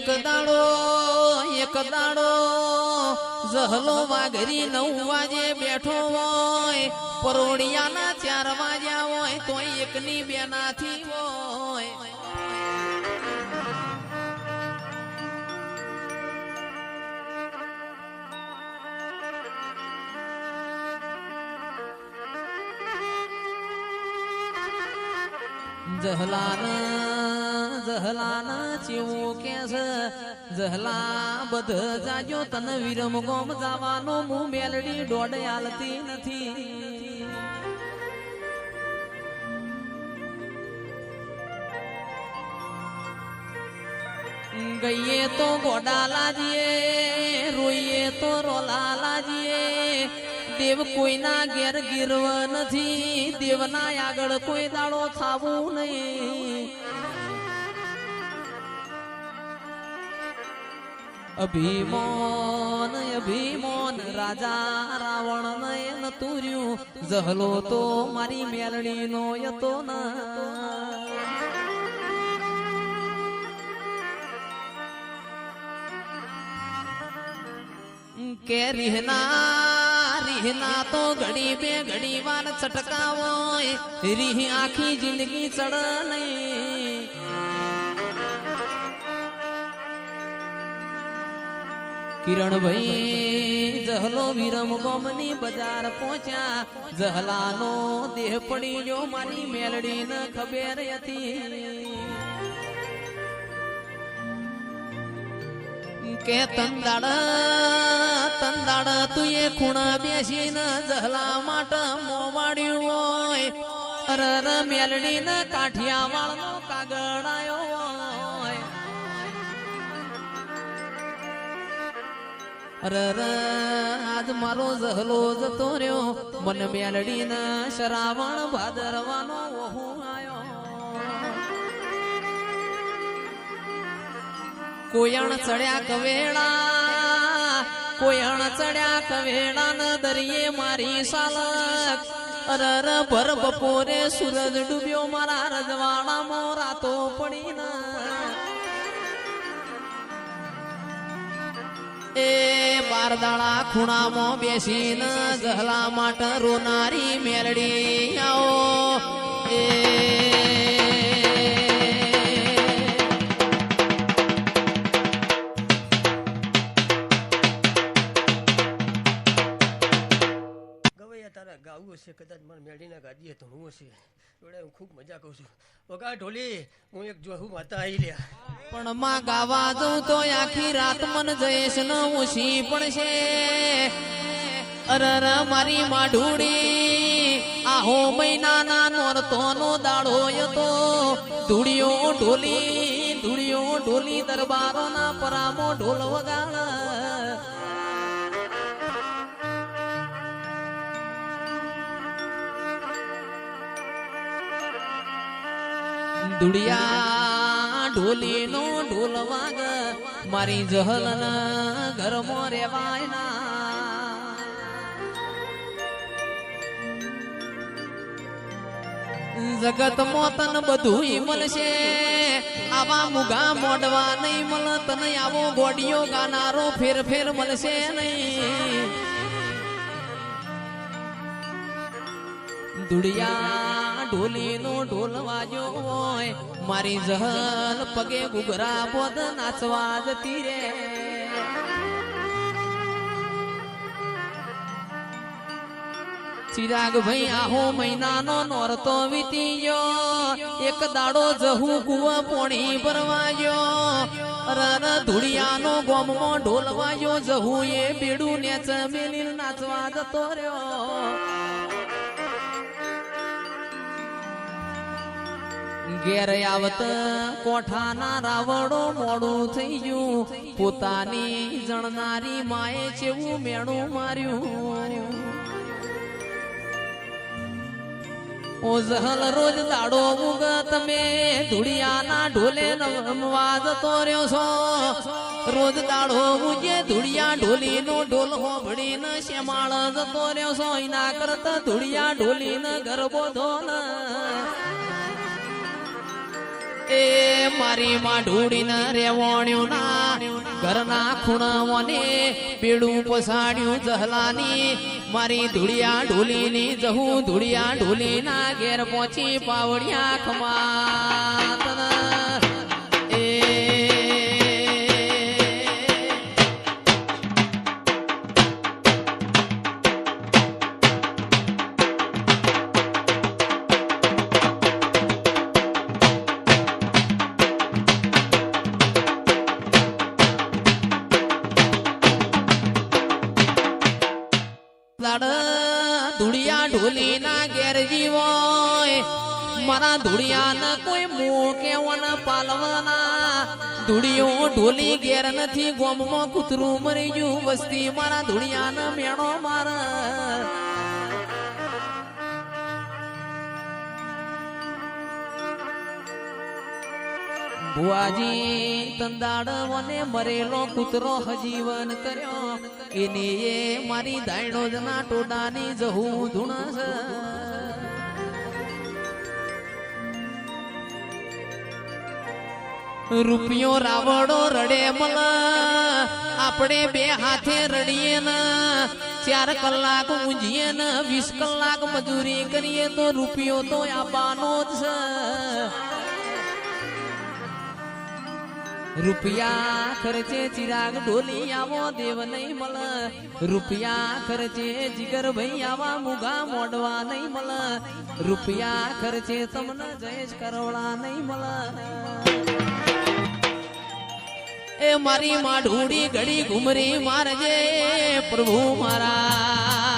એક દાડો જહલો વાઘરી 9 વાગે બેઠો હોય, પરોડિયાના 4 વાગ્યા હોય તોય એકની બેનાથી હોય. જહલાના ચેવું કે છે, જહલા બધ જાજો તન વિરમ ગોમ જવાનો મું મેલડી દોડ આલતી નથી. ગઈએ તો ગોડા લાજીએ, રોઈએ તો રોલા લાજીએ. દેવ કોઈના ઘેર ગીરવ નથી, દેવના આગળ કોઈ દાડો થાવું નહીં. અભિમાન રાજા રાવણ નયન તુર્યું, જહલો તો મારી મેલડી નો યતો ના. કે રીહના તો ઘડી બે ઘડી વાર છટકાવો, રીહ આખી જિંદગી ચડ નહીં. કિરણભાઈ જહલો વિરમ ગોમની બજાર પહોંચ્યા, જહલાનો દેહ પડી ગયો મારી મેલડી ન ખબર હતી. કે તંદાડ તું એ ખૂણા બેસીને જહલા માટે મોવાડ્યું હોય. અરર મેલડી ને કાઠિયાવાડ નો કાગળ આયો હોય. અરર આજ મારો જહલો જતો રહ્યો, મન મેલડી ને શ્રાવણ ભાદરવાનો ઓહુ આયો. કોયણ ચડ્યા કવેડા ન દરિયે મારી સાલક. અરર ભર બપોરે સૂરજ ડૂબ્યો મારા રજવાડામાં રાતો પડી ન. એ બારદાળા ખૂણામાં બેસીને જહલા માટે રોનારી મેલડી આવો. એ ગાવું હશે, કદાચ મારા મેળીના ગાદીએ તો હું હશે. જોડે હું ખૂબ મજા કહું છું. વગા ઢોલી હું એક જોહું માતા આવી લ્યા. પણ માં ગાવા દઉં તો આખી રાત મન જઈશ ન ઊંચી પડશે. અરર મારી માઢુડી આહો મહિનાના નોરતોનો દાડો હતો. ધૂળિયો ઢોલી દરબારોના પરામો ઢોલ વગાડ. દુડિયા ઢોલી નો ઢોલ વાગ, મારી જહલન ઘરમાં રેવાય ના. જગત મોતન બધું મળશે, આવા મુગા મોડવા નહીં મળ. તને આવો ગોડિયો ગાનારો ફેર મળશે નહીં. દુડિયા ઢોલી નો ઢોલ વાજો હોય, મારી જહલ પગે ગુગરા બોધ નાચવા જતી રે. ચિરાગ ભાઈ આહો મહિનાનો નોરતો વીતી ગયો, એક દાડો જહું કુવા પોણી ભરવા ગયો. અરર ધુડિયાનો ગોમમાં ઢોલ વાગ્યો, જહું એ બેડું નેચ મેલી નાચવા જતો રહ્યો. ઘેર આવત કોઠાના રાવડો મોડું થઈ ગયું, પોતાની જણનારી માએ ચેવું મેણું માર્યું. ઓ જહલ રોજ દાડો ઉગ તમે ધુડિયાના ઢોલે રમવા જતો રહ્યો છો. રોજ દાડો ઉગે ધુડિયા ઢોલી નો ઢોલ હોભળીને શ્યામાળ જતો રહ્યો છો. એના કરતા ધુડિયા ઢોલી ને ગરબો ધોલ. એ મારી માં ઢૂડીને રેવણ્યું ના ઘરના ખૂણાઓને બેડું પસાડ્યું જહલાની મારી ધૂળિયા ઢોલીની જહું ધૂળિયા ઢોલીના ઘેર પહોંચી પાવડિયા ખમાત એ ધૂળિયા ઢોલી ના ઘેર જીવોય મારા ધૂળિયા ના કોઈ મોં કેવાના પાલવાના ધૂળિયો ઢોલી ઘેર નથી ગોમમાં કૂતરું મરી ગયું વસ્તી મારા ધૂળિયા ના મેણો મારા ભુવાજી તંદાડવને મરેલો કૂતરો હજીવન કર્યો એને એ મારી દાયણો જના ટોડાની જહું ધૂણસ રૂપિયો રાવડો રડે મલ આપણે બે હાથે રડીએ ને 4 કલાક ઊંઘીએ ને 20 કલાક મજૂરી કરીએ તો રૂપિયો તો આપવાનો જ છે રૂપિયા ખર્ચે ચિરાગ ઢોલી આવો દેવ નહીં મળ રૂપિયા ખર્ચે જીગર ભાઈ આવા મુગા મોડવા નહીં મળ રૂપિયા ખર્ચે તમને જયેશ કરવડા નહીં મળ એ મારી માં ઢૂડી ઘડી ઘુમરી મારજે પ્રભુ મારા